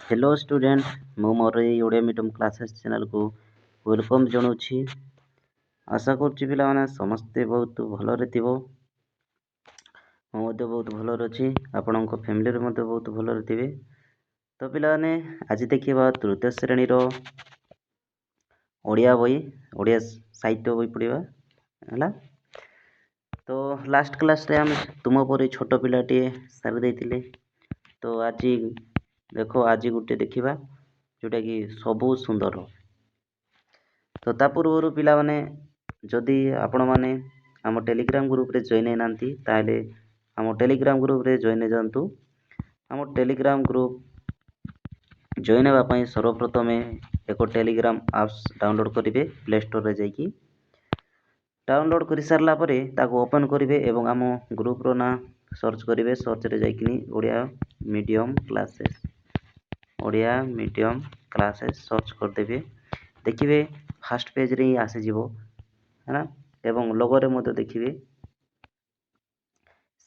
Hello student मु मोर Odia medium classes channel को welcome जनाऊँगी। आशा करुच्ची पिलाने समस्ते बहुत भलरे थिबो। मु बहुत भलरे अच्छी आपण फैमिली रे मध्य बहुत भलरे थिबे। तो पिलाने आज देखिबा तृतीय श्रेणी रो ओडिया बही ओडिया साहित्य बही पढ़िबा हला। तो लास्ट क्लास रे हम तुम पर छोट पिलाटी सारी देथिले। तो आज देख आज गोटे देखा जोटा कि सबू सुंदर। तो ता पूर्व पिला माने जदि आपण माने आम टेलीग्राम ग्रुप रे जॉइन होना ताले आम टेलीग्राम ग्रुप रे जॉइन हो जातु। आम टेलीग्राम ग्रुप जॉइन होगापाई सर्वप्रथमे एक टेलीग्राम आप्स डाउनलोड करेंगे प्ले स्टोर रे जाइकी। डाउनलोड कर सारा पर ओपन करेंगे एवं आम ग्रुप रो ना सर्च करेंगे। सर्च रे जाइकिनी Odia medium classes Odia medium classes search करदेवे। देखिए फास्ट पेज रे ही आसीजिवो है ना। एवं लोगो रे मध्य देखिए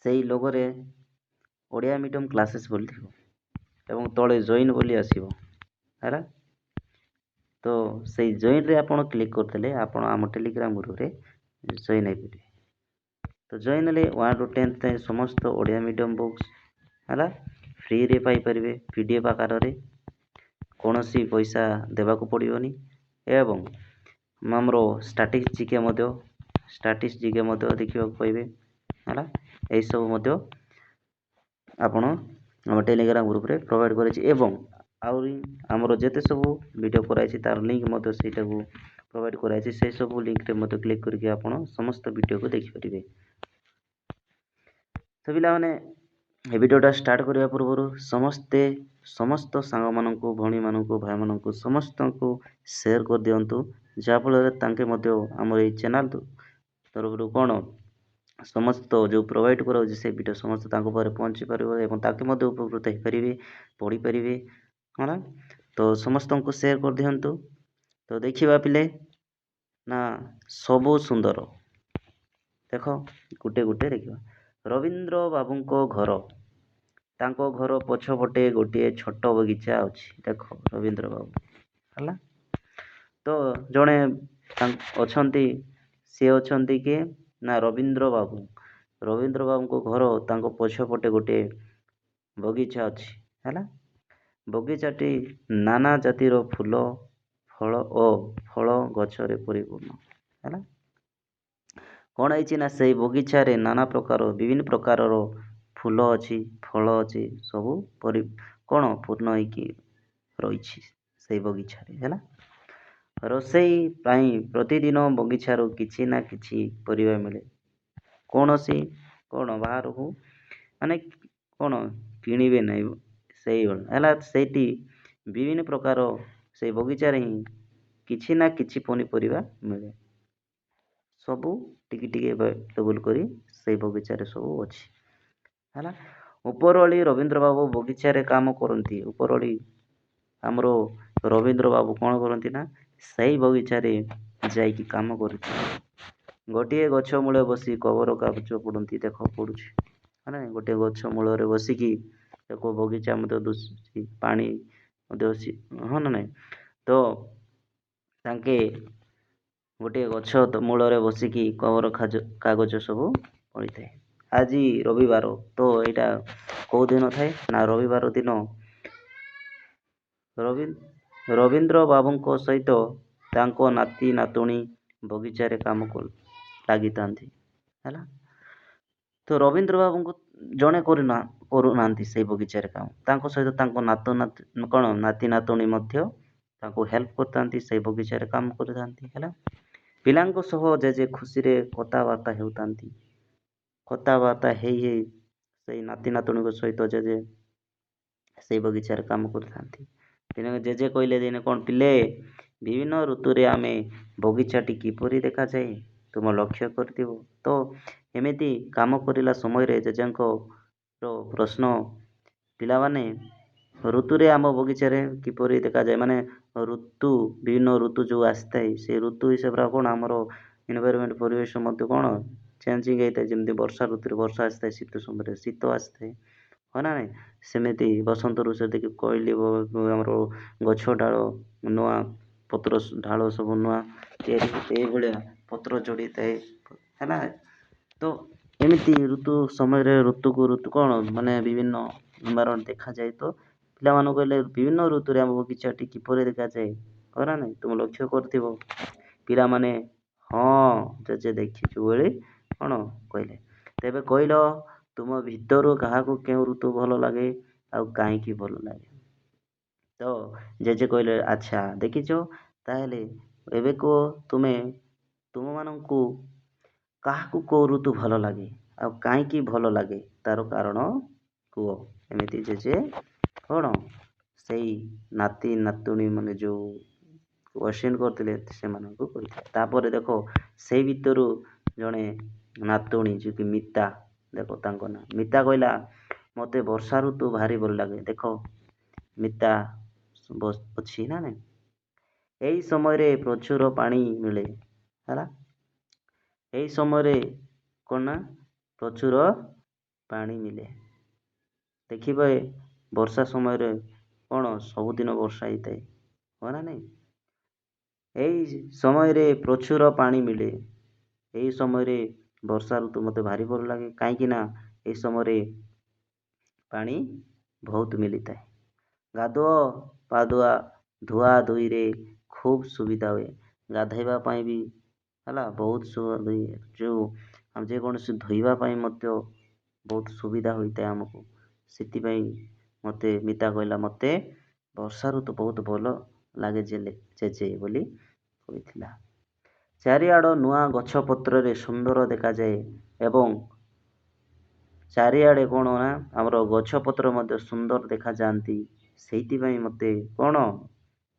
सही लोगो रे ओडिया मीडियम क्लासेस बोली थिबो एवं तळे जॉइन बोली आसीबो हैला। तो सही जॉइन रे आपण क्लिक करदेले आपण आम टेलीग्राम ग्रुप रे जॉइन हो पारे। तो जॉइन ले 1 ରୁ 10 तक समस्त ओडिया मीडियम बुक्स हैला फ्री रे पाई परिबे पीडीएफ आकार रे कौनसी पैसा देवाक पड़ोनी। एवं आमर स्टाटिक्स जीके देखा पाइबे है। यही सब आपण आम टेलीग्राम ग्रुप रे प्रोवाइड कर आमर जिते सब वीडियो कराई तार लिंक से प्रोवाइड कराई से सब लिंक रे क्लिक करके आपण समस्त वीडियो को देखिपारे। तो पिला माने ए वीडियोटा स्टार्ट करने पूर्व समस्त सांग मानू भणी मानू भाई मानू समस्त को शेयर कर दिंतु जहाँफल तांके आम चैनल तरफ कौन समस्त जो प्रोवाइड कर से वीडियो समस्त पहुँची पार उपकृत हो पारे पढ़ी पारे है। तो समस्त को शेयर कर दिंतु। तो देखा पिले ना सबू सुंदर देख गोटे गोटे देखा रवींद्र बाबू घर तांको घर पछपटे गोटे छोट बगीचा अच्छी देख रवींद्र बाबू है। तो जड़े अच्छा सी अच्छा किए ना रवींद्र बाबू को घर तांको पछपटे गोटे बगीचा अच्छी है। बगीचाटी नाना जातिर फूल फल और फल गचरे परिपूर्ण है। कौन है ना से बगीचा रे नाना प्रकार विभिन्न प्रकार फूल अच्छी फल अच्छी सबू कौन पूर्ण रही से बगीचा रे है। रोसई प्रतिदिन बगीचार किसी ना किसी परिबा मिले कौन सी कौन बाहर को माने कौन किणवे नहीं से है। विभिन्न प्रकार से बगीचार ही किसी ना किसी पनीपरिया मिले सबू टिकी टिकी अवेलेबल करी से बगीचार सब अच्छी है। उपरओली रवींद्र बाबू बगीचारे काम करती उपरओली आमर रवींद्र बाबू कौन करती ना सही बगीचारे जाइकी काम करती गोटे गछ मूल बसी खबर कागज पढ़ती देख पढ़ुची है ना। गोटे गछ मूल बसिकी देखो बगीचा दुषी पानी हाँ ना नहीं। तो तांके गोटे गछ मूल बसिकी खबर कागज सब पढ़ी थाए। आज रविवार तो यहाँ कौ दिन थाए ना रविवार दिन रवींद्र बाबू सहित तांको नाती नातुणी बगीचारे काम लगी था है। तो रवींद्र बाबू को जड़े करूना से बगीचारे काम तांको सहित तांको कौन नाती नातुणी हेल्प करता से बगीचारे काम कर पिलांको सह जेजे खुशी रे कथबार्ता होतांती कथबार्ता हे नाती नातुणी सहित जेजे से बगीचारे काम करते जेजे कहले दिन कौन पिले विभिन्न ऋतु रे आमे बगीचाटी किपरि देखा जाए तुम लक्ष्य कर। तो एमती काम करला समय रे जेजेंको प्रश्न पिला माने ऋतु रे आम बगीचारे किपरि देखा जाए माने ऋतु विभिन्न ऋतु जो आसता से ऋतु हिसाब से कौन आमर एनवायरमेंट परिवेश कौन चेंजिंग होता है। जमी वर्षा ऋतु वर्षा आसता है शीत समय शीत आसता है ହଁ ନା ନାଇଁ? ସେମିତି ବସନ୍ତ ଋତୁରେ ଦେଖି କୋଇଲି ଆମର ଗଛ ଡାଳ ନୂଆ ପତ୍ର ଢାଳ ସବୁ ନୂଆ ତିଆରି ହୋଇଥାଏ ଏଇଭଳିଆ ପତ୍ର ଝଡ଼ିଥାଏ ହେଲା। ତ ଏମିତି ଋତୁ ସମୟରେ ଋତୁକୁ ଋତୁ କ'ଣ ମାନେ ବିଭିନ୍ନ ନିବାରଣ ଦେଖାଯାଏ। ତ ପିଲାମାନଙ୍କୁ କହିଲେ ବିଭିନ୍ନ ଋତୁରେ ଆମ ବଗିଚାଟି କିପରି ଦେଖାଯାଏ ହଁ ନା ନାଇଁ? ତୁମେ ଲକ୍ଷ୍ୟ କରିଥିବ ପିଲାମାନେ ହଁ ଜେଜେ ଦେଖିଛୁ ବୋଲି କ'ଣ କହିଲେ। ତେବେ କହିଲ ତୁମ ଭିତରୁ କାହାକୁ କେଉଁ ଋତୁ ଭଲ ଲାଗେ ଆଉ କାହିଁକି ଭଲ ଲାଗେ? ତ ଜେଜେ କହିଲେ ଆଚ୍ଛା ଦେଖିଛ ତାହେଲେ ଏବେ କୁହ ତୁମମାନଙ୍କୁ କାହାକୁ କୋଉ ଋତୁ ଭଲ ଲାଗେ ଆଉ କାହିଁକି ଭଲ ଲାଗେ ତାର କାରଣ କୁହ। ଏମିତି ଜେଜେ କ'ଣ ସେଇ ନାତି ନାତୁଣୀ ମାନେ ଯୋଉ କ୍ୱେଶ୍ଚିନ୍ କରିଥିଲେ ସେମାନଙ୍କୁ କହିଥିଲେ। ତାପରେ ଦେଖ ସେଇ ଭିତରୁ ଜଣେ ନାତୁଣୀ ଯିଏକି ମିତା ଦେଖ ତାଙ୍କ ନାଁ ମିତା କହିଲା ମୋତେ ବର୍ଷା ଋତୁ ଭାରି ଭଲ ଲାଗେ। ଦେଖ ମିତା ଅଛି ନା ନାଇଁ? ଏଇ ସମୟରେ ପ୍ରଚୁର ପାଣି ମିଳେ ହେଲା। ଏଇ ସମୟରେ କ'ଣ ନା ପ୍ରଚୁର ପାଣି ମିଳେ। ଦେଖିବେ ବର୍ଷା ସମୟରେ କ'ଣ ସବୁଦିନ ବର୍ଷା ହେଇଥାଏ ହଁ ନା ନାଇଁ? ଏଇ ସମୟରେ ପ୍ରଚୁର ପାଣି ମିଳେ। ଏଇ ସମୟରେ ବର୍ଷା ଋତୁ ମୋତେ ଭାରି ଭଲ ଲାଗେ କାହିଁକି ନା ଏଇ ସମୟରେ ପାଣି ବହୁତ ମିଳିଥାଏ। ଗାଧୁଆ ପାଧୁଆ ଧୁଆ ଧୁଇରେ ଖୁବ୍ ସୁବିଧା ହୁଏ। ଗାଧୋଇବା ପାଇଁ ବି ହେଲା ବହୁତ ଯେଉଁ ଯେକୌଣସି ଧୋଇବା ପାଇଁ ମଧ୍ୟ ବହୁତ ସୁବିଧା ହୋଇଥାଏ ଆମକୁ। ସେଥିପାଇଁ ମୋତେ ମିତା କହିଲା ମୋତେ ବର୍ଷା ଋତୁ ବହୁତ ଭଲ ଲାଗେ ଜେଜେ ବୋଲି କହିଥିଲା। ଚାରିଆଡ଼ ନୂଆ ଗଛ ପତ୍ରରେ ସୁନ୍ଦର ଦେଖାଯାଏ ଏବଂ ଚାରିଆଡ଼େ କ'ଣ ନା ଆମର ଗଛ ପତ୍ର ମଧ୍ୟ ସୁନ୍ଦର ଦେଖାଯାଆନ୍ତି। ସେଇଥିପାଇଁ ମୋତେ କ'ଣ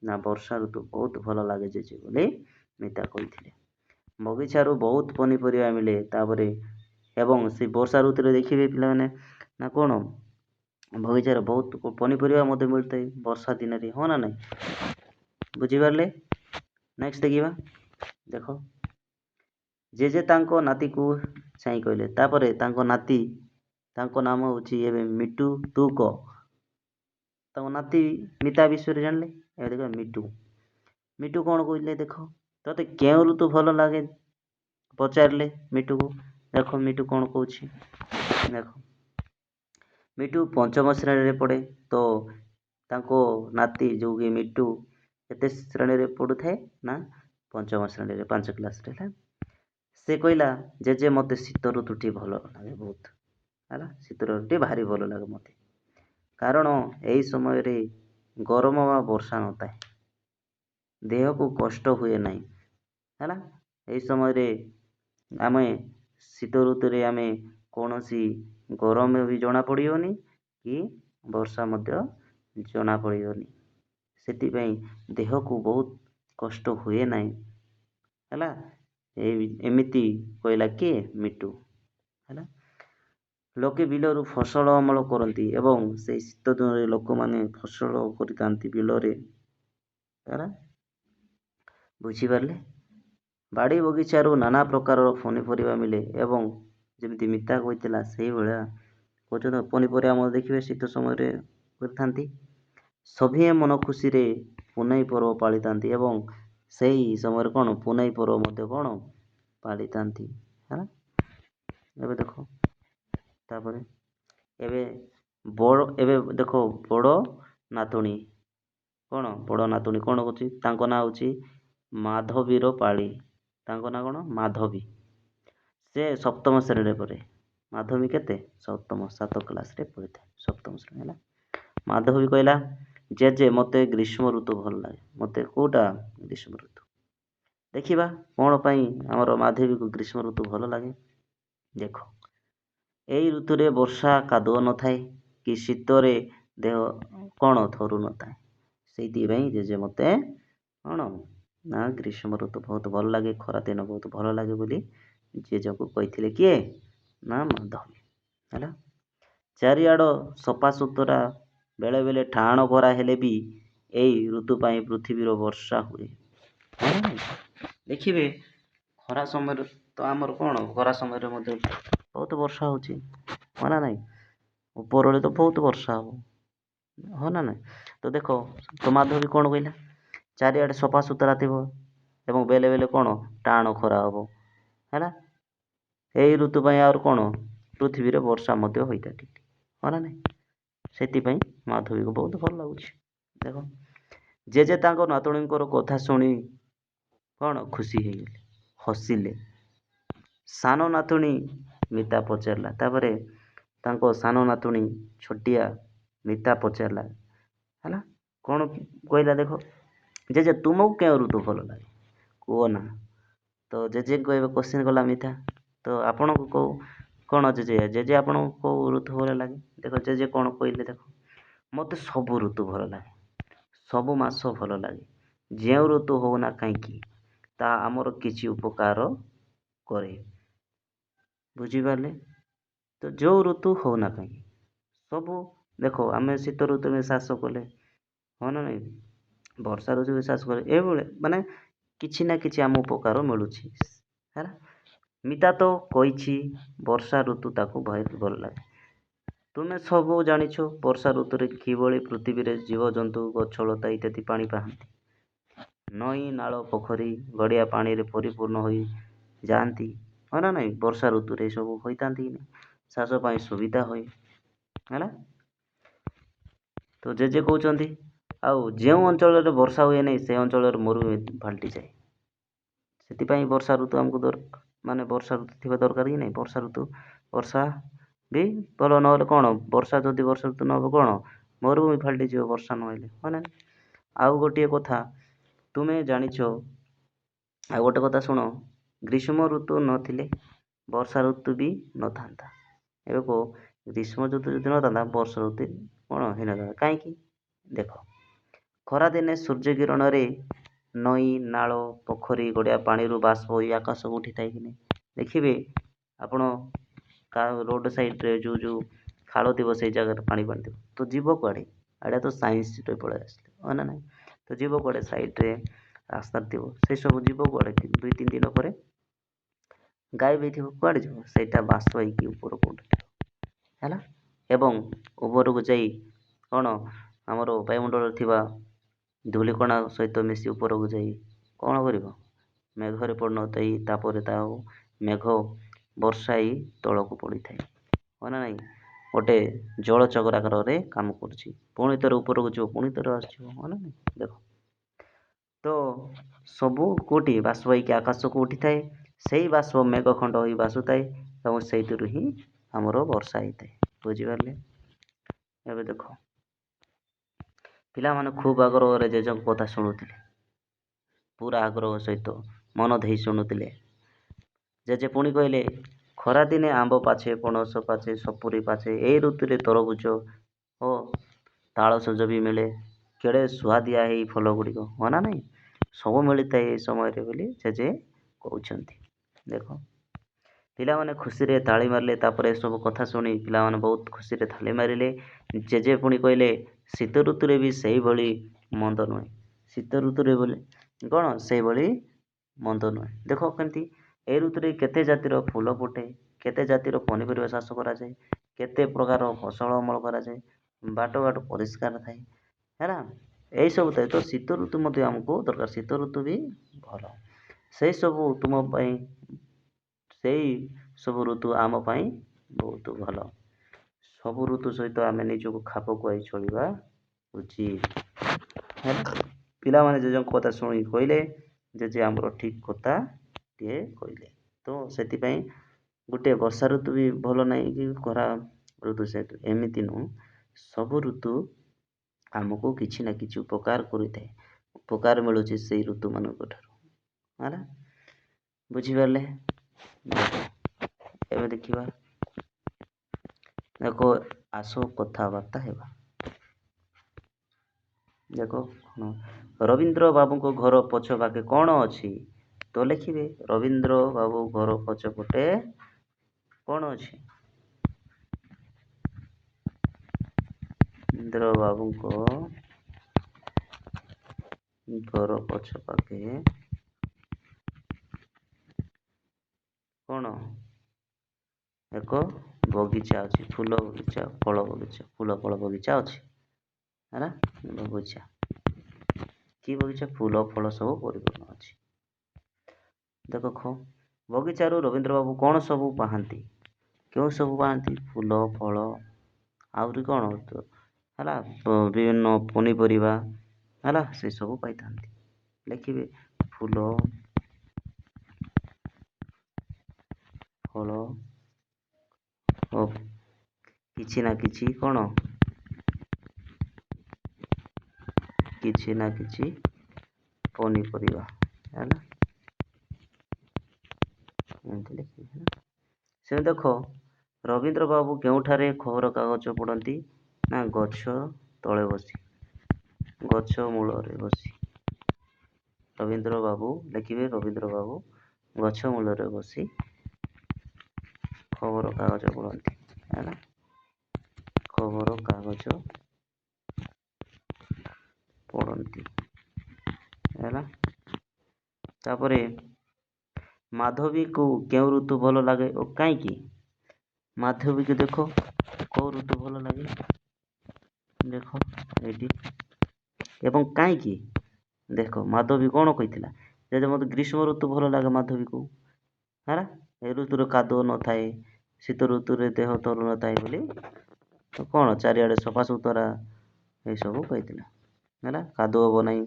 ନା ବର୍ଷା ଋତୁ ବହୁତ ଭଲ ଲାଗେ ଜେଜେ ବୋଲି ମିତା କହିଥିଲେ। ବଗିଚାରୁ ବହୁତ ପନିପରିବା ମିଳେ ତାପରେ ଏବଂ ସେ ବର୍ଷା ଋତୁରେ ଦେଖିବେ ପିଲାମାନେ ନା କ'ଣ ବଗିଚାରେ ବହୁତ ପନିପରିବା ମଧ୍ୟ ମିଳିଥାଏ ବର୍ଷା ଦିନରେ ହଁ ନା ନାଇଁ? ବୁଝିପାରିଲେ? ନେକ୍ସଟ ଦେଖିବା ଦେଖ ଜେଜେ ତାଙ୍କ ନାତିକୁ ଚାହିଁ କହିଲେ ତାପରେ ତାଙ୍କ ନାତି ତାଙ୍କ ନାମ ହେଉଛି ଏବେ ମିଟୁ ତୁ କହ। ତାଙ୍କ ନାତି ମିତା ବିଷୟରେ ଜାଣିଲେ ଏବେ ଦେଖ ମିଟୁ ମିଟୁ କ'ଣ କହିଲେ ଦେଖ ତତେ କେଉଁ ଋତୁ ଭଲ ଲାଗେ ପଚାରିଲେ ମିଟୁକୁ। ଦେଖ ମିଟୁ କ'ଣ କହୁଛି ଦେଖ ମିଟୁ ପଞ୍ଚମ ଶ୍ରେଣୀରେ ପଢ଼େ। ତ ତାଙ୍କ ନାତି ଯେଉଁ କି ମିଟୁ କେତେ ଶ୍ରେଣୀରେ ପଢ଼ୁଥାଏ ନା ପଞ୍ଚମ ଶ୍ରେଣୀରେ 5 କ୍ଲାସରେ ହେଲା। ସେ କହିଲା ଜେଜେ ମୋତେ ଶୀତ ଋତୁଟି ଭଲ ଲାଗେ ବହୁତ ହେଲା। ଶୀତ ଋତୁଟି ଭାରି ଭଲ ଲାଗେ ମୋତେ କାରଣ ଏହି ସମୟରେ ଗରମ ବା ବର୍ଷା ନଥାଏ। ଦେହକୁ କଷ୍ଟ ହୁଏ ନାହିଁ ହେଲା। ଏହି ସମୟରେ ଆମେ ଶୀତ ଋତୁରେ ଆମେ କୌଣସି ଗରମ ବି ଜଣାପଡ଼ିବନି କି ବର୍ଷା ମଧ୍ୟ ଜଣାପଡ଼ିବନି। ସେଥିପାଇଁ ଦେହକୁ ବହୁତ କଷ୍ଟ ହୁଏ ନାହିଁ ହେଲା। ଏମିତି କହିଲା କିଏ ମିଟୁ ହେଲା। ଲୋକେ ବିଲରୁ ଫସଲ ଅମଳ କରନ୍ତି ଏବଂ ସେଇ ଶୀତ ଦିନରେ ଲୋକମାନେ ଫସଲ କରିଥାନ୍ତି ବିଲରେ ହେଲା। ବୁଝିପାରିଲେ? ବାଡ଼ି ବଗିଚାରୁ ନାନା ପ୍ରକାରର ପନିପରିବା ମିଳେ ଏବଂ ଯେମିତି ମିତା କହିଥିଲା ସେଇଭଳିଆ କହୁଛନ୍ତି ପନିପରିବା ମଧ୍ୟ ଦେଖିବେ ଶୀତ ସମୟରେ କରିଥାନ୍ତି। ସଭିଏ ମନ ଖୁସିରେ ପୁନେଇ ପର୍ବ ପାଳିଥାନ୍ତି ଏବଂ ସେଇ ସମୟରେ କ'ଣ ପୁନେଇ ପର୍ବ ମଧ୍ୟ କ'ଣ ପାଳିଥାନ୍ତି ହେଲା। ଏବେ ଦେଖ ତାପରେ ଏବେ ଦେଖ ବଡ଼ ନାତୁଣୀ ବଡ଼ ନାତୁଣୀ କ'ଣ କରୁଛି ତାଙ୍କ ନାଁ ହେଉଛି ମାଧବୀର ପାଳି। ତାଙ୍କ ନାଁ କ'ଣ ମାଧବୀ। ସେ ସପ୍ତମ ଶ୍ରେଣୀରେ ପଢ଼େ। ମାଧବୀ କେତେ 7 କ୍ଲାସରେ ପଢ଼ିଥାଏ 7ମ ଶ୍ରେଣୀ ହେଲା। ମାଧବୀ କହିଲା ଜେଜେ ମୋତେ ଗ୍ରୀଷ୍ମ ଋତୁ ଭଲ ଲାଗେ। ମୋତେ କେଉଁଟା ଗ୍ରୀଷ୍ମ ଋତୁ ଦେଖିବା କ'ଣ ପାଇଁ ଆମର ମାଧବୀକୁ ଗ୍ରୀଷ୍ମ ଋତୁ ଭଲ ଲାଗେ। ଦେଖ ଏଇ ଋତୁରେ ବର୍ଷା କାଦୁଅ ନଥାଏ କି ଶୀତରେ ଦେହ କ'ଣ ଥରୁ ନଥାଏ। ସେଇଥିପାଇଁ ଜେଜେ ମୋତେ କ'ଣ ନା ଗ୍ରୀଷ୍ମ ଋତୁ ବହୁତ ଭଲ ଲାଗେ ଖରା ଦିନ ବହୁତ ଭଲ ଲାଗେ ବୋଲି ଜେଜେଙ୍କୁ କହିଥିଲେ କିଏ ନା ମାଧବୀ ହେଲା। ଚାରିଆଡ଼ ସଫାସୁତୁରା ବେଳେବେଳେ ଟାଣ ଖରା ହେଲେ ବି ଏଇ ଋତୁ ପାଇଁ ପୃଥିବୀର ବର୍ଷା ହୁଏ। ଦେଖିବେ ଖରା ସମୟରେ ତ ଆମର କ'ଣ ଖରା ସମୟରେ ମଧ୍ୟ ବହୁତ ବର୍ଷା ହେଉଛି ହଁ ନା ନାଇଁ? ଉପରଓଳି ତ ବହୁତ ବର୍ଷା ହବ। ହଁ ନା ନାଇଁ? ତ ଦେଖ ତ ମାଧବୀ କଣ କହିଲା? ଚାରିଆଡ଼େ ସଫା ସୁତରା ଥିବ ଏବଂ ବେଳେ ବେଳେ କଣ ଟାଣ ଖରା ହବ ହେଲା। ଏଇ ଋତୁ ପାଇଁ ଆହୁରି କଣ ପୃଥିବୀରେ ବର୍ଷା ମଧ୍ୟ ହୋଇଥାଏ ଠିକ୍ ହଁ ନା ନାଇଁ? ସେଥିପାଇଁ ମାଧବୀକୁ ବହୁତ ଭଲ ଲାଗୁଛି। ଦେଖ ଜେଜେ ତାଙ୍କ ନାତୁଣୀଙ୍କର କଥା ଶୁଣି କଣ ଖୁସି ହେଇଗଲେ, ହସିଲେ। ସାନ ନାତୁଣୀ ମିତା ପଚାରିଲା, ତାପରେ ତାଙ୍କ ସାନ ନାତୁଣୀ ଛୋଟିଆ ମିତା ପଚାରିଲା ହେଲା, କଣ କହିଲା ଦେଖ, ଜେଜେ ତୁମକୁ କେଉଁ ଋତୁ ଭଲ ଲାଗେ କୁହ ନା? ତ ଜେଜେଙ୍କୁ ଏବେ କୋଶ୍ଚିନ୍ କଲା ମିତା, ତ ଆପଣଙ୍କୁ କୋଉ କଣ ଜେଜେ ଜେଜେ ଆପଣଙ୍କୁ କୋଉ ଋତୁ ଭଲ ଲାଗେ? ଦେଖ ଜେଜେ କଣ କହିଲେ ଦେଖ, ମୋତେ ସବୁ ଋତୁ ଭଲ ଲାଗେ, ସବୁ ମାସ ଭଲ ଲାଗେ, ଯେଉଁ ଋତୁ ହଉନା କାହିଁକି ତାହା ଆମର କିଛି ଉପକାର କରେ। ବୁଝିପାରିଲେ? ତ ଯୋଉ ଋତୁ ହଉନା କାହିଁକି ସବୁ ଦେଖ, ଆମେ ଶୀତ ଋତୁରେ ଚାଷ କଲେ ହଁ ନା ନାଇଁ, ବର୍ଷା ଋତୁରେ ଚାଷ କଲେ, ଏଇଭଳିଆ ମାନେ କିଛି ନା କିଛି ଆମ ଉପକାର ମିଳୁଛି ହେଲା। ମିତା ତ କହିଛି ବର୍ଷା ଋତୁ ତାକୁ ବହୁତ ଭଲ ଲାଗେ। ତୁମେ ସବୁ ଜାଣିଛ ବର୍ଷା ଋତୁରେ କିଭଳି ପୃଥିବୀରେ ଜୀବଜନ୍ତୁ ଗଛଲତା ଇତ୍ୟାଦି ପାଣି ପାଆନ୍ତି। ନଈ ନାଳ ପୋଖରୀ ଗଡ଼ିଆ ପାଣିରେ ପରିପୂର୍ଣ୍ଣ ହୋଇ ଯାଆନ୍ତି ହଁ ନା ନାଇଁ? ବର୍ଷା ଋତୁରେ ସବୁ ହୋଇଥାନ୍ତି କି ନା ଚାଷ ପାଇଁ ସୁବିଧା ହୁଏ ହେଲା। ତ ଜେଜେ କହୁଛନ୍ତି ଆଉ ଯେଉଁ ଅଞ୍ଚଳରେ ବର୍ଷା ହୁଏ ନାହିଁ ସେ ଅଞ୍ଚଳରେ ମରୁଭୂମି ପାଲଟିଯାଏ। ସେଥିପାଇଁ ବର୍ଷା ଋତୁ ଆମକୁ ମାନେ ବର୍ଷା ଋତୁ ଥିବା ଦରକାର କି ନାହିଁ? ବର୍ଷା ଋତୁ ବର୍ଷା ବି ଭଲ ନହେଲେ କଣ, ବର୍ଷା ଯଦି ବର୍ଷା ଋତୁ ନହବ କଣ ମରୁଭୂମି ପାଲଟିଯିବ ବର୍ଷା ନହେଲେ ହଁ ନା? ଆଉ ଗୋଟିଏ କଥା ତୁମେ ଜାଣିଛ, ଆଉ ଗୋଟେ କଥା ଶୁଣ, ଗ୍ରୀଷ୍ମ ଋତୁ ନଥିଲେ ବର୍ଷା ଋତୁ ବି ନଥାନ୍ତା। ଏବେ କୁହ, ଗ୍ରୀଷ୍ମ ଋତୁ ଯଦି ନଥାନ୍ତା ବର୍ଷା ଋତୁ କଣ ହେଇନଥାନ୍ତା କାହିଁକି? ଦେଖ ଖରାଦିନେ ସୂର୍ଯ୍ୟ କିରଣରେ ନଈ ନାଳ ପୋଖରୀ ଗଡ଼ିଆ ପାଣିରୁ ବାଷ୍ପ ହୋଇ ଆକାଶକୁ ଉଠିଥାଏ କି ନାହିଁ? ଦେଖିବେ ଆପଣ ରୋଡ଼ ସାଇଡ଼ରେ ଯୋଉ ଖାଲ ଥିବ ସେଇ ଜାଗାରେ ପାଣି ଥିବ ତ ଯିବ କୁଆଡ଼େ? ଏଇଟା ତ ସାଇନ୍ସରେ ପଳେଇ ଆସିଲେ ହଁ ନା ନାଇଁ? ତ ଯିବ କୁଆଡ଼େ? ସାଇଡ଼ରେ ରାସ୍ତାରେ ଥିବ ସେ ସବୁ ଯିବ କୁଆଡ଼େ? 2-3 ଦିନ ପରେ ଗାୟବ ହେଇଥିବ। କୁଆଡ଼େ ଯିବ? ସେଇଟା ବାଷ୍ପ ହେଇକି ଉପରକୁ ଉଠିଥିବ ହେଲା। ଏବଂ ଉପରକୁ ଯାଇ କଣ ଆମର ବାୟୁମଣ୍ଡଳରେ ଥିବା ଧୂଳିକଣା ସହିତ ମିଶି ଉପରକୁ ଯାଇ କଣ କରିବ? ମେଘରେ ପରିଣତ ହେଇ ତାପରେ ତା ମେଘ ବର୍ଷା ହେଇ ତଳକୁ ପଡ଼ିଥାଏ ହଁ ନା ନାଇଁ? ଗୋଟେ ଜଳଚକ୍ର ଆକାରରେ କାମ କରୁଛି, ପୁଣି ଥରେ ଉପରକୁ ଯିବ ପୁଣି ଥରେ ଆସିବ ହଁ ନା ନାଇଁ? ଦେଖ ତ ସବୁ କୋଉଠି ବାଷ୍ପ ହେଇକି ଆକାଶକୁ ଉଠିଥାଏ, ସେଇ ବାଷ୍ପ ମେଘ ଖଣ୍ଡ ହୋଇ ଭାସୁଥାଏ ଏବଂ ସେଇଥିରୁ ହିଁ ଆମର ବର୍ଷା ହେଇଥାଏ। ବୁଝିପାରିଲେ? ଏବେ ଦେଖ ପିଲାମାନେ ଖୁବ୍ ଆଗ୍ରହରେ ଜେଜେଙ୍କ କଥା ଶୁଣୁଥିଲେ, ପୁରା ଆଗ୍ରହ ସହିତ ମନ ଦେଇ ଶୁଣୁଥିଲେ। ଜେଜେ ପୁଣି କହିଲେ, ଖରାଦିନେ ଆମ୍ବ ପାଚେ, ପଣସ ପାଚେ, ସପୁରି ପାଚେ, ଏଇ ଋତୁରେ ତରଭୁଜ ଓ ତାଳସଜ ବି ମିଳେ, କେଡ଼େ ସୁଆଦିଆ ହେଇ ଫଳ ଗୁଡ଼ିକ ହଁ ନା ନାଇଁ? ସବୁ ମିଳିଥାଏ ଏ ସମୟରେ ବୋଲି ଜେଜେ କହୁଛନ୍ତି। ଦେଖ ପିଲାମାନେ ଖୁସିରେ ତାଳି ମାରିଲେ। ତାପରେ ଏସବୁ କଥା ଶୁଣି ପିଲାମାନେ ବହୁତ ଖୁସିରେ ତାଳି ମାରିଲେ। ଜେଜେ ପୁଣି କହିଲେ, ଶୀତ ଋତୁରେ ବି ସେଇଭଳି ମନ୍ଦ ନୁହେଁ। ଶୀତ ଋତୁରେ ବୋଲି କଣ ସେଇଭଳି ମନ୍ଦ ନୁହେଁ। ଦେଖ କେମିତି ଏଇ ଋତୁରେ କେତେ ଜାତିର ଫୁଲ ଫୁଟେ, କେତେ ଜାତିର ପନିପରିବା ଚାଷ କରାଯାଏ, କେତେ ପ୍ରକାର ଫସଲ ଅମଳ କରାଯାଏ, ବାଟ ଘାଟ ପରିଷ୍କାର ଥାଏ ହେଲା। ଏଇ ସବୁ ଥାଏ ତ ଶୀତ ଋତୁ ମଧ୍ୟ ଆମକୁ ଦରକାର। ଶୀତ ଋତୁ ବି ଭଲ, ସେଇ ସବୁ ତୁମ ପାଇଁ, ସେଇ ସବୁ ଋତୁ ଆମ ପାଇଁ ବହୁତ ଭଲ। ସବୁ ଋତୁ ସହିତ ଆମେ ନିଜକୁ ଖାପ ଖୁଆଇ ଚଳିବା ଉଚିତ ହେଲା। ପିଲାମାନେ ଜେଜେଙ୍କ କଥା ଶୁଣି କହିଲେ, ଜେଜେ ଆମର ଠିକ୍ କଥା ଟିଏ କହିଲେ। ତ ସେଥିପାଇଁ ଗୋଟେ ବର୍ଷା ଋତୁ ବି ଭଲ ନାହିଁ କି ଖରା ଋତୁ ସେ ଏମିତି ନୁହଁ। ସବୁ ଋତୁ ଆମକୁ କିଛି ନା କିଛି ଉପକାର କରିଥାଏ। ଉପକାର ମିଳୁଛି ସେଇ ଋତୁ ମାନଙ୍କ ଠାରୁ ହେଲା। ବୁଝିପାରିଲେ? ଏବେ ଦେଖିବା, ଦେଖ ଆସ କଥାବାର୍ତ୍ତା ହେବା। ଦେଖ ରବୀନ୍ଦ୍ର ବାବୁଙ୍କ ଘର ପଛ ପାଖେ କଣ ଅଛି? ତ ଲେଖିବେ ରବୀନ୍ଦ୍ର ବାବୁ ଘର ପଛପଟେ କଣ ଅଛି? ରବୀନ୍ଦ୍ର ବାବୁଙ୍କ ଘର ପଛ ପାଖେ କଣ ଏକ ବଗିଚା ଅଛି, ଫୁଲ ବଗିଚା, ଫଳ ବଗିଚା, ଫୁଲ ଫଳ ବଗିଚା ଅଛି ହେଲା। ବଗିଚା କି ବଗିଚା? ଫୁଲ ଫଳ ସବୁ ପରିପୂର୍ଣ୍ଣ ଅଛି। ଦେଖ ବଗିଚାରୁ ରବୀନ୍ଦ୍ର ବାବୁ କଣ ସବୁ ପାଆନ୍ତି? କେଉଁ ସବୁ ପାଆନ୍ତି? ଫୁଲ ଫଳ ଆହୁରି କଣ ହେଲା, ବିଭିନ୍ନ ପନିପରିବା ହେଲା, ସେ ସବୁ ପାଇଥାନ୍ତି। ଲେଖିବେ ଫୁଲ ଫଳ ଓ କିଛି ନା କିଛି କଣ, କିଛି ନା କିଛି ପନିପରିବା ହେଲା, ଏମିତି ଲେଖିବେ ହେଲା। ସେମିତି ଦେଖ ରବୀନ୍ଦ୍ର ବାବୁ କେଉଁଠାରେ ଖବରକାଗଜ ପଢ଼ନ୍ତି? ନା ଗଛ ତଳେ ବସି, ଗଛ ମୂଳରେ ବସି। ରବୀନ୍ଦ୍ର ବାବୁ ଲେଖିବେ, ରବୀନ୍ଦ୍ର ବାବୁ ଗଛ ମୂଳରେ ବସି ଖବରକାଗଜ ପଢ଼ନ୍ତି ହେଲା, ଖବରକାଗଜ ପଢ଼ନ୍ତି ହେଲା। ତାପରେ ମାଧବୀକୁ କେଉଁ ଋତୁ ଭଲ ଲାଗେ ଓ କାହିଁକି? ମାଧବୀକୁ ଦେଖ କେଉଁ ଋତୁ ଭଲ ଲାଗେ, ଦେଖ ଏଇଠି, ଏବଂ କାହିଁକି? ଦେଖ ମାଧବୀ କଣ କହିଥିଲା, ଯେ ମୋତେ ଗ୍ରୀଷ୍ମ ଋତୁ ଭଲ ଲାଗେ ମାଧବୀକୁ ହେଲା, ଏ ଋତୁରେ କାଦୁଅ ନଥାଏ, ଶୀତ ଋତୁରେ ଦେହ ତରୁ ନଥାଏ ବୋଲି କଣ ଚାରିଆଡ଼େ ସଫାସୁତରା ଏସବୁ କହିଥିଲା ହେଲା, କାଦୁଅ ହବ ନାହିଁ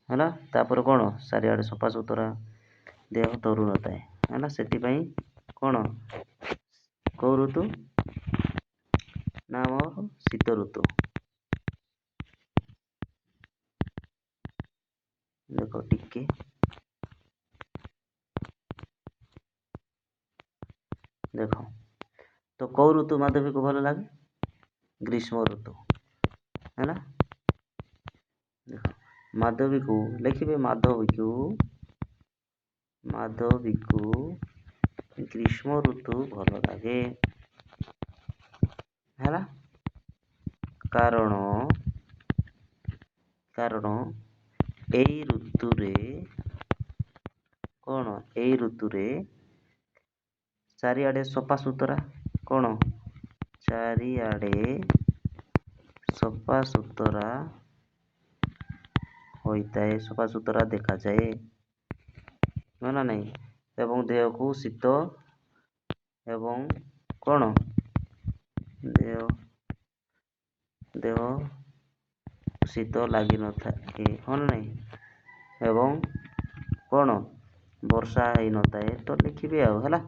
ହେଲା। ତାପରେ କଣ ଚାରିଆଡ଼େ ସଫାସୁତରା, ଦେହ ତରୁ ନଥାଏ ହେଲା, ସେଥିପାଇଁ କଣ କେଉଁ ଋତୁ ନା ଆମର ଶୀତ ଋତୁ। ଦେଖ ଟିକେ ଦେଖ ତ କେଉଁ ଋତୁ ମାଧବୀକୁ ଭଲ ଲାଗେ? ଗ୍ରୀଷ୍ମ ଋତୁ ହେଲା। ଦେଖ ମାଧବୀକୁ ଲେଖିବେ, ମାଧବୀକୁ ଗ୍ରୀଷ୍ମ ଋତୁ ଭଲ ଲାଗେ ହେଲା, କାରଣ ଏଇ ଋତୁରେ କଣ, ଏଇ ଋତୁରେ ଚାରିଆଡ଼େ ସଫାସୁତରା, କଣ ଚାରିଆଡ଼େ ସଫାସୁତରା ହୋଇଥାଏ, ସଫାସୁତରା ଦେଖାଯାଏ ନା ନାହିଁ, ଏବଂ ଦେହକୁ ଶୀତ ଏବଂ କଣ ଦେହ ଶୀତ ଲାଗିନଥାଏ ହଁ ନା ନାହିଁ, ଏବଂ କଣ ବର୍ଷା ହେଇନଥାଏ। ତ ଲେଖିବେ ଆଉ ହେଲା,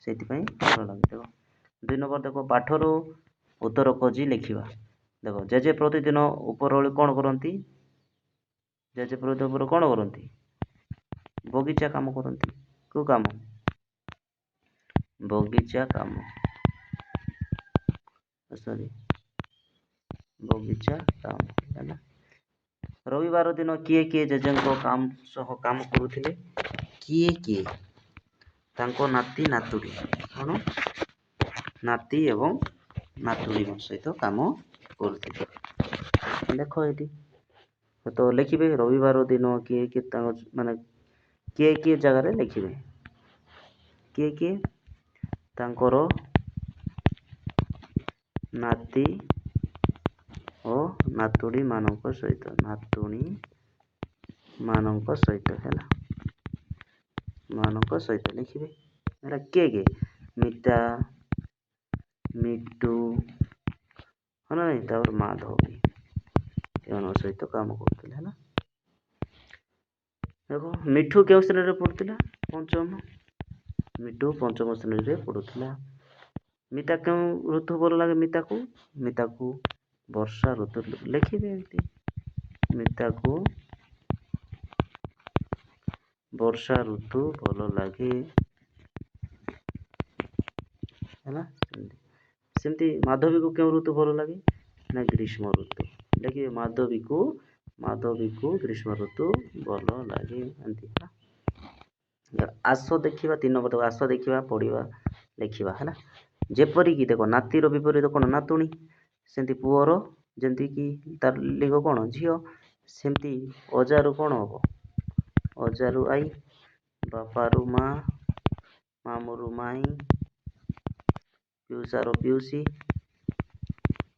ସେଇଥିପାଇଁ ଭଲ ଲାଗେ। ଦେଖ 2 ନମ୍ବର ଦେଖ ପାଠରୁ ଉତ୍ତର ଖୋଜି ଲେଖିବା। ଦେଖ ଜେଜେ ପ୍ରତିଦିନ ଉପରଓଳି କଣ କରନ୍ତି? ଜେଜେ ପ୍ରତିଦିନ ଉପର କଣ କରନ୍ତି? ବଗିଚା କାମ କରନ୍ତି। କୋଉ କାମ? ବଗିଚା କାମ, ସରି ବଗିଚା କାମ ହେଲା। ରବିବାର ଦିନ କିଏ କିଏ ଜେଜେଙ୍କ ସହ କାମ କରୁଥିଲେ? କିଏ? ତାଙ୍କ ନାତି ନାତୁଣୀ, କଣ ନାତି ଏବଂ ନାତୁଣୀଙ୍କ ସହିତ କାମ କରୁଥିଲେ। ଦେଖ ଏଇଠି ତ ଲେଖିବେ ରବିବାର ଦିନ କିଏ ତାଙ୍କ ମାନେ କିଏ ଜାଗାରେ ଲେଖିବେ, କିଏ ତାଙ୍କର ନାତି ଓ ନାତୁଣୀ ମାନଙ୍କ ସହିତ ହେଲା, ମାନଙ୍କ ସହିତ ଲେଖିବେ ହେଲା। କିଏ? ମିତା, ମିଟୁ ହଁ ନା ନାହିଁ, ତାପରେ ମାଧବୀ ଏମାନଙ୍କ ସହିତ କାମ କରୁଥିଲେ ହେଲା। ଦେଖ ମିଠୁ କେଉଁ ଶ୍ରେଣୀରେ ପଢୁଥିଲା? ପଞ୍ଚମ। ମିଟୁ ପଞ୍ଚମ ଶ୍ରେଣୀରେ ପଢୁଥିଲା। ମିତା କେଉଁ ଋତୁ ଭଲ ଲାଗେ? ମିତାକୁ ବର୍ଷା ଋତୁ ଲେଖିବେ ଏମିତି, ମିତାକୁ ବର୍ଷା ଋତୁ ଭଲ ଲାଗେ ହେଲା। ସେମିତି ମାଧବୀକୁ କେଉଁ ଋତୁ ଭଲ ଲାଗେ? ନା ଗ୍ରୀଷ୍ମ ଋତୁ। ଲେଖିବେ ମାଧବୀକୁ ଗ୍ରୀଷ୍ମ ଋତୁ ଭଲ ଲାଗେ ଏମିତି ହେଲା। ଆସ ଦେଖିବା 3 ନମ୍ବର, ଆସ ଦେଖିବା ପଢିବା ଲେଖିବା ହେଲା। ଯେପରିକି ଦେଖ ନାତିର ବିପରୀତ କଣ? ନାତୁଣୀ। ସେମିତି ପୁଅର ଯେମିତିକି ତାର ଲିଙ୍ଗ କଣ? ଝିଅ। ସେମିତି ଅଜାରୁ କଣ ହବ? ଅଜାରୁ ଆଈ, ବାପାରୁ ମା, ମାମୁଁରୁ ମାଇଁ, ପିଉସାର ପିଉସୀ,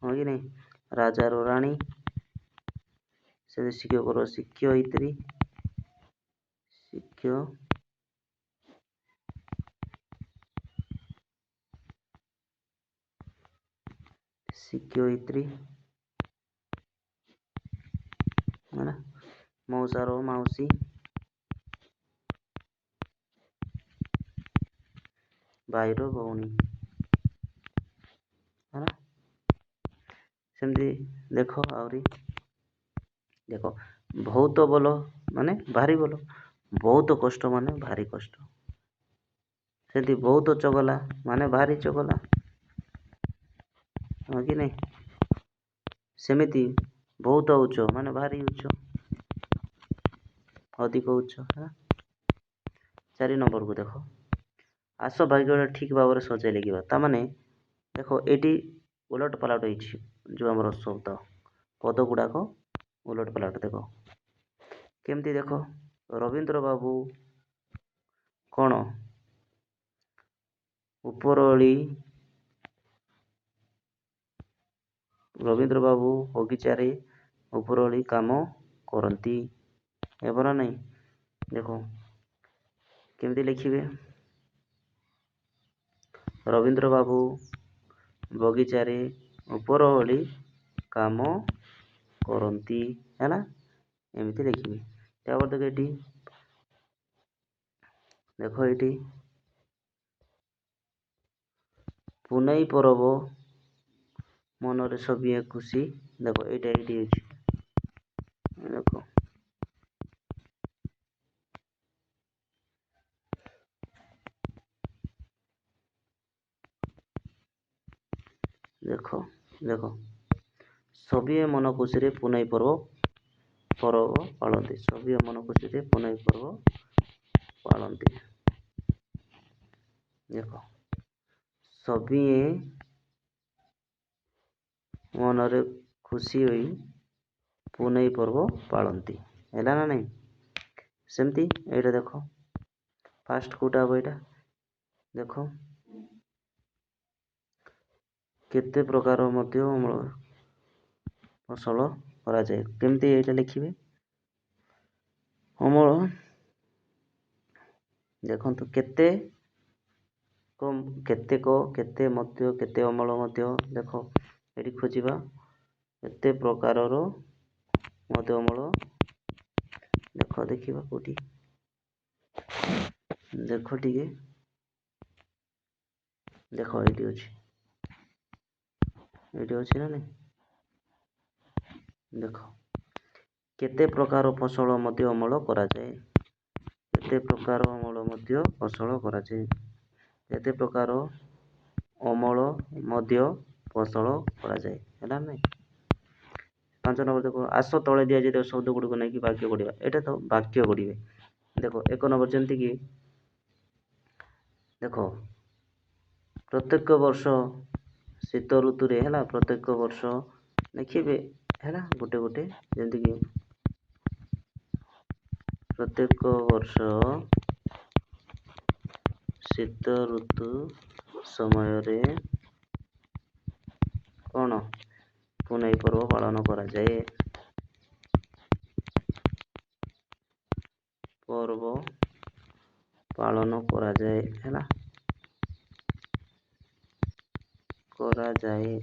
ହଁ କି ନାହିଁ, ରାଜାର ରାଣୀ, ସେ ଶିକ୍ଷକର ଶିକ୍ଷୟିତ୍ରୀ, ଶିକ୍ଷୟିତ୍ରୀ ହେଲା, ମଉସାର ମାଉସୀ, ଭାଇର ଭଉଣୀ ହେଲା। ସେମିତି ଦେଖ ଆହୁରି ଦେଖ, ବହୁତ ଭଲ ମାନେ ଭାରି ଭଲ, ବହୁତ କଷ୍ଟ ମାନେ ଭାରି କଷ୍ଟ। ସେମିତି ବହୁତ ଚଗଲା ମାନେ ଭାରି ଚଗଲା, ହଁ କି ନାହିଁ। ସେମିତି ବହୁତ ଉଚ୍ଚ ମାନେ ଭାରି ଉଚ୍ଚ, ଅଧିକ ଉଚ୍ଚ ହେଲା। 4 ନମ୍ବରକୁ ଦେଖ, ଆସ ବାକ୍ୟଟା ଠିକ ଭାବରେ ସଜାଇ ଲେଖିବା। ତାମାନେ ଦେଖ ଏଠି ଓଲଟ ପାଲଟ ହେଇଛି, ଯେଉଁ ଆମର ଶବ୍ଦ ପଦ ଗୁଡ଼ାକ ଓଲଟ ପାଲଟ। ଦେଖ କେମିତି, ଦେଖ ରବୀନ୍ଦ୍ର ବାବୁ କ'ଣ ଉପରଓଳି, ରବୀନ୍ଦ୍ର ବାବୁ ବଗିଚାରେ ଉପରଓଳି କାମ କରନ୍ତି, ହେବ ନା ନାହିଁ। ଦେଖ କେମିତି ଲେଖିବେ, ରବୀନ୍ଦ୍ର ବାବୁ ବଗିଚାରେ ଉପରଓଳି କାମ କରନ୍ତି ହେଲା, ଏମିତି ଲେଖିବେ। ତାପରେ ଦେଖ ଏଠି, ଦେଖ ଏଠି ପୁନେଇ ପରବ ମନରେ ସଭିଏ ଖୁସି, ଦେଖ ଏଇଟା ଏଇଠି ଅଛି, ଦେଖ ଦେଖ ଦେଖ ସଭିଏ ମନ ଖୁସିରେ ପୁନେଇ ପର୍ବ ପାଳନ୍ତି, ସଭିଏ ମନ ଖୁସିରେ ପୁନେଇ ପର୍ବ ପାଳନ୍ତି। ଦେଖ ସଭିଏ ମନରେ ଖୁସି ହୋଇ ପୁନେଇ ପର୍ବ ପାଳନ୍ତି, ହେଲା ନା ନାହିଁ। ସେମିତି ଏଇଟା ଦେଖ, ଫାଷ୍ଟ କୋଉଟା ହବ, ଏଇଟା ଦେଖ କେତେ ପ୍ରକାର ମଧ୍ୟ ଅମଳ ଫସଲ କରାଯାଏ, କେମିତି ଏଇଟା ଲେଖିବେ, ଅମଳ ଦେଖନ୍ତୁ କେତେ, କେତେକ, କେତେ ମଧ୍ୟ, କେତେ ଅମଳ ମଧ୍ୟ, ଦେଖ ଏଠି ଖୋଜିବା କେତେ ପ୍ରକାରର ମଧ୍ୟ ଅମଳ, ଦେଖ ଦେଖିବା କୋଉଠି, ଦେଖ ଟିକେ, ଦେଖ ଏଇଠି ଅଛି, ଏଇଠି ଅଛି ନା ନାଇଁ। ଦେଖ କେତେ ପ୍ରକାର ଫସଲ ମଧ୍ୟ ଅମଳ କରାଯାଏ, କେତେ ପ୍ରକାର ଅମଳ ମଧ୍ୟ ଫସଲ କରାଯାଏ, କେତେ ପ୍ରକାର ଅମଳ ମଧ୍ୟ ଫସଲ କରାଯାଏ, ହେଲା ନାଇଁ। 5 ନମ୍ବର ଦେଖ, ଆସ ତଳେ ଦିଆଯାଇଥିବା ଶବ୍ଦ ଗୁଡ଼ିକୁ ନେଇକି ବାକ୍ୟ ଗଢ଼ିବା। ଏଇଟା ତ ବାକ୍ୟ ଗଢ଼ିବେ। ଦେଖ 1 ନମ୍ବର ଯେମିତିକି ଦେଖ ପ୍ରତ୍ୟେକ ବର୍ଷ ଶୀତ ଋତୁରେ ହେଲା, ପ୍ରତ୍ୟେକ ବର୍ଷ ଲେଖିବେ ହେଲା, ଗୋଟେ ଗୋଟେ, ଯେମିତିକି ପ୍ରତ୍ୟେକ ବର୍ଷ ଶୀତ ଋତୁ ସମୟରେ କ'ଣ ପୁନେଇ ପର୍ବ ପାଳନ କରାଯାଏ, ପର୍ବ ପାଳନ କରାଯାଏ ହେଲା, କରାଯାଏ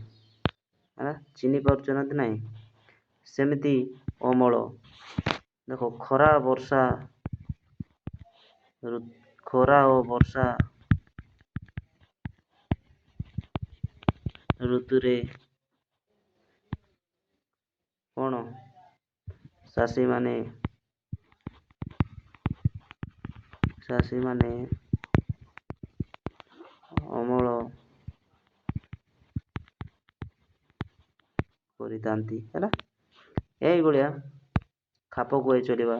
ହେଲା, ଚିହ୍ନି ପାରୁଛ ନା ନାହିଁ। ସେମିତି ଅମଳ ଦେଖ, ଖରା ଓ ବର୍ଷା ଋତୁରେ କ'ଣ ଚାଷୀମାନେ ଅମଳ କରିଥାନ୍ତି ହେଲା। ଏଇଭଳିଆ ଖାପ ଖୁଆଇ ଚଳିବା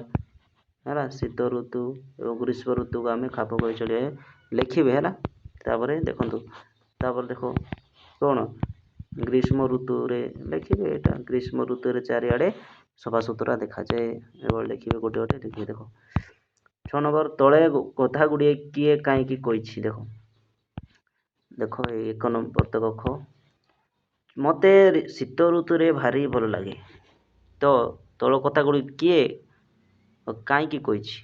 ହେଲା, ଶୀତ ଋତୁ ଏବଂ ଗ୍ରୀଷ୍ମ ଋତୁକୁ ଆମେ ଖାପ ଖୁଆଇ ଚଳିବା, ଲେଖିବେ ହେଲା। ତାପରେ ଦେଖନ୍ତୁ, ତାପରେ ଦେଖ କ'ଣ ଗ୍ରୀଷ୍ମ ଋତୁରେ ଲେଖିବେ, ଏଇଟା ଗ୍ରୀଷ୍ମ ଋତୁରେ ଚାରିଆଡ଼େ ସଫାସୁତୁରା ଦେଖାଯାଏ, ଏଭଳି ଲେଖିବେ, ଗୋଟେ ଗୋଟେ ଲେଖିବେ। ଦେଖ 6 ନମ୍ବର, ତଳେ କଥା ଗୁଡ଼ିଏ କିଏ କାହିଁକି କହିଛି, ଦେଖ ଦେଖ ଏଇ 1 ନମ୍ବର ତକ ମୋତେ ଶୀତ ଋତୁରେ ଭାରି ଭଲ ଲାଗେ। ତ ତଳ କଥା ଗୁଡ଼ିକ କିଏ ଓ କାହିଁକି କହିଛି?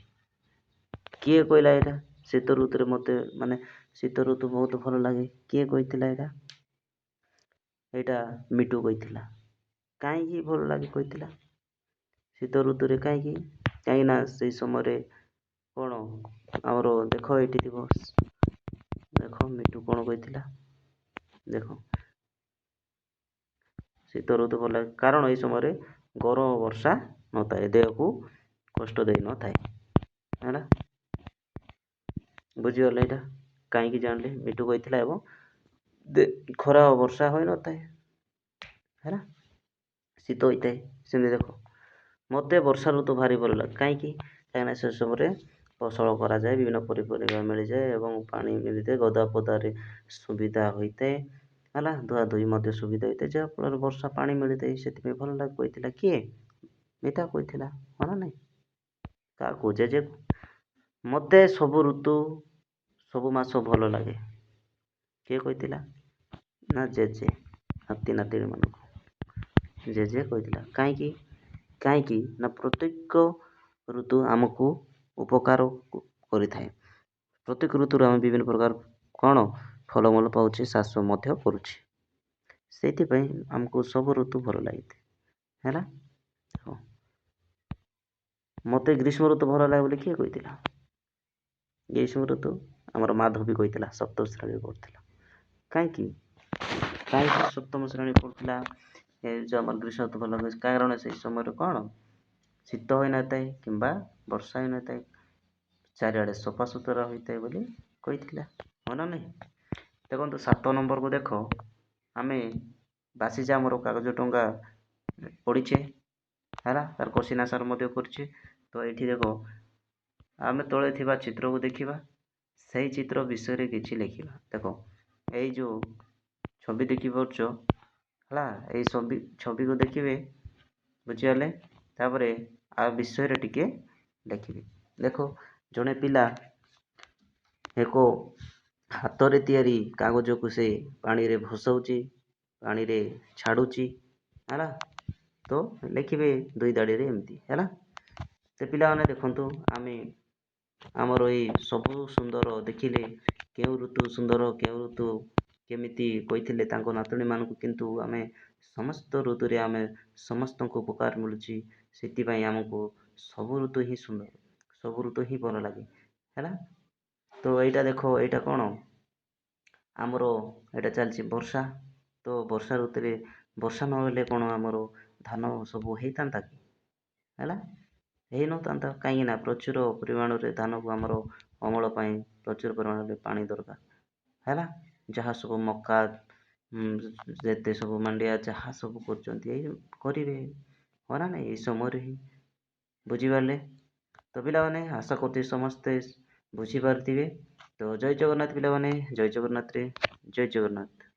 କିଏ କହିଲା ଏଇଟା? ଶୀତ ଋତୁରେ ମୋତେ ମାନେ ଶୀତ ଋତୁ ବହୁତ ଭଲ ଲାଗେ। କିଏ କହିଥିଲା ଏଇଟା? ଏଇଟା ମିଟୁ କହିଥିଲା। କାହିଁକି ଭଲ ଲାଗେ କହିଥିଲା? ଶୀତ ଋତୁରେ କାହିଁକି? କାହିଁକି ନା ସେଇ ସମୟରେ କ'ଣ ଆମର ଦେଖ ଏଇଠି ଥିବ। ଦେଖ ମିଟୁ କ'ଣ କହିଥିଲା? ଦେଖ ଶୀତ ଋତୁ ଭଲ ଲାଗେ କାରଣ ଏଇ ସମୟରେ ଗରମ ବର୍ଷା ନଥାଏ, ଦେହକୁ କଷ୍ଟ ଦେଇନଥାଏ ହେଲା। ବୁଝିଗଲେ ଏଇଟା କାହିଁକି ଜାଣିଲେ? ମିଟୁ କହିଥିଲା ଏବଂ ଖରା ଓ ବର୍ଷା ହୋଇନଥାଏ ହେଲା, ଶୀତ ହୋଇଥାଏ। ସେମିତି ଦେଖ ମୋତେ ବର୍ଷା ଋତୁ ଭାରି ଭଲ ଲାଗେ। କାହିଁକି? କାହିଁକିନା ସେ ସମୟରେ ଫସଲ କରାଯାଏ, ବିଭିନ୍ନ ପନିପରିବା ମିଳିଯାଏ ଏବଂ ପାଣି ମିଳିଥାଏ, ଗଦା ପଦାରେ ସୁବିଧା ହୋଇଥାଏ ହେଲା, ଧୁଆ ଧୋଇ ମଧ୍ୟ ସୁବିଧା ହୋଇଥାଏ, ଯାହାଫଳରେ ବର୍ଷା ପାଣି ମିଳିଥାଏ। ସେଥିପାଇଁ ଭଲ ଲାଗେ କହିଥିଲା କିଏ? ମିତା କହିଥିଲା ହଁ ନା ନାହିଁ? କାହାକୁ? ଜେଜେକୁ। ମୋତେ ସବୁ ଋତୁ ସବୁ ମାସ ଭଲ ଲାଗେ। କିଏ କହିଥିଲା? ନା ଜେଜେ ହାତୀ ନାତିଣୀ ମାନଙ୍କୁ ଜେଜେ କହିଥିଲା। କାହିଁକି? କାହିଁକି ନା ପ୍ରତ୍ୟେକ ଋତୁ ଆମକୁ ଉପକାର କରିଥାଏ। ପ୍ରତ୍ୟେକ ଋତୁରେ ଆମେ ବିଭିନ୍ନ ପ୍ରକାର କ'ଣ ଫଳମୂଳ ପାଉଛେ, ଚାଷ ମଧ୍ୟ କରୁଛେ। ସେଇଥିପାଇଁ ଆମକୁ ସବୁ ଋତୁ ଭଲ ଲାଗିଥାଏ ହେଲା। ହଁ ମୋତେ ଗ୍ରୀଷ୍ମ ଋତୁ ଭଲ ଲାଗେ ବୋଲି କିଏ କହିଥିଲା? ଗ୍ରୀଷ୍ମ ଋତୁ ଆମର ମାଧବୀ କହିଥିଲା, ସପ୍ତମ ଶ୍ରେଣୀରେ ପଢ଼ୁଥିଲା। କାହିଁକି? କାହିଁକି ସପ୍ତମ ଶ୍ରେଣୀ ପଢ଼ୁଥିଲା? ଏ ଯେଉଁ ଆମର ଗ୍ରୀଷ୍ମ ଋତୁ ଭଲ ଲାଗେ କାରଣ ସେଇ ସମୟରେ କ'ଣ ଶୀତ ହୋଇନଥାଏ କିମ୍ବା ବର୍ଷା ହୋଇନଥାଏ, ଚାରିଆଡ଼େ ସଫାସୁତୁରା ହୋଇଥାଏ ବୋଲି କହିଥିଲା ହଁ ନା ନାହିଁ? ଦେଖନ୍ତୁ 7 ନମ୍ବରକୁ ଦେଖ, ଆମେ ବାସିଜାମର କାଗଜ ଟଙ୍କା ପଢ଼ିଛେ ହେଲା, ତାର କୋଶ୍ଚିନ୍ ଆନ୍ସର୍ ମଧ୍ୟ କରିଛେ। ତ ଏଇଠି ଦେଖ ଆମେ ତଳେ ଥିବା ଚିତ୍ରକୁ ଦେଖିବା, ସେଇ ଚିତ୍ର ବିଷୟରେ କିଛି ଲେଖିବା। ଦେଖ ଏଇ ଯେଉଁ ଛବି ଦେଖିପାରୁଛ ହେଲା, ଏଇ ଛବିକୁ ଦେଖିବେ, ବୁଝିଗଲେ? ତାପରେ ଆ ବିଷୟରେ ଟିକେ ଲେଖିବେ। ଦେଖ ଜଣେ ପିଲା ଏକ ହାତରେ ତିଆରି କାଗଜକୁ ସେ ପାଣିରେ ଭସଉଛି, ପାଣିରେ ଛାଡ଼ୁଛି ହେଲା। ତ ଲେଖିବେ 2 ଧାଡ଼ିରେ ଏମିତି ହେଲା। ସେ ପିଲାମାନେ ଦେଖନ୍ତୁ, ଆମେ ଆମର ଏଇ ସବୁ ସୁନ୍ଦର ଦେଖିଲେ କେଉଁ ଋତୁ ସୁନ୍ଦର, କେଉଁ ଋତୁ କେମିତି କହିଥିଲେ ତାଙ୍କ ନାତୁଣୀମାନଙ୍କୁ, କିନ୍ତୁ ଆମେ ସମସ୍ତ ଋତୁରେ ଆମେ ସମସ୍ତଙ୍କୁ ଉପକାର ମିଳୁଛି। ସେଥିପାଇଁ ଆମକୁ ସବୁ ଋତୁ ହିଁ ସୁନ୍ଦର, ସବୁ ଋତୁ ହିଁ ଭଲ ଲାଗେ ହେଲା। ତ ଏଇଟା ଦେଖ, ଏଇଟା କ'ଣ ଆମର ଏଇଟା ଚାଲିଛି ବର୍ଷା। ତ ବର୍ଷା ଋତୁରେ ବର୍ଷା ନହେଲେ କ'ଣ ଆମର ଧାନ ସବୁ ହେଇଥାନ୍ତା କି ହେଲା? ହେଇନଥାନ୍ତା। କାହିଁକି ନା ପ୍ରଚୁର ପରିମାଣରେ ଧାନକୁ ଆମର ଅମଳ ପାଇଁ ପ୍ରଚୁର ପରିମାଣରେ ପାଣି ଦରକାର ହେଲା। ଯାହା ସବୁ ମକା ଯେତେ ସବୁ ମାଣ୍ଡିଆ ଯାହା ସବୁ କରୁଛନ୍ତି ଏଇ କରିବେ ହଁ ନା ନାହିଁ? ଏଇ ସମୟରେ ହିଁ ବୁଝିପାରିଲେ? ତ ପିଲାମାନେ ଆଶା କରୁଛି ସମସ୍ତେ ବୁଝିପାରିଥିବେ। ତ ଜୟ ଜଗନ୍ନାଥ ପିଲାମାନେ, ଜୟ ଜଗନ୍ନାଥରେ ଜୟ ଜଗନ୍ନାଥ।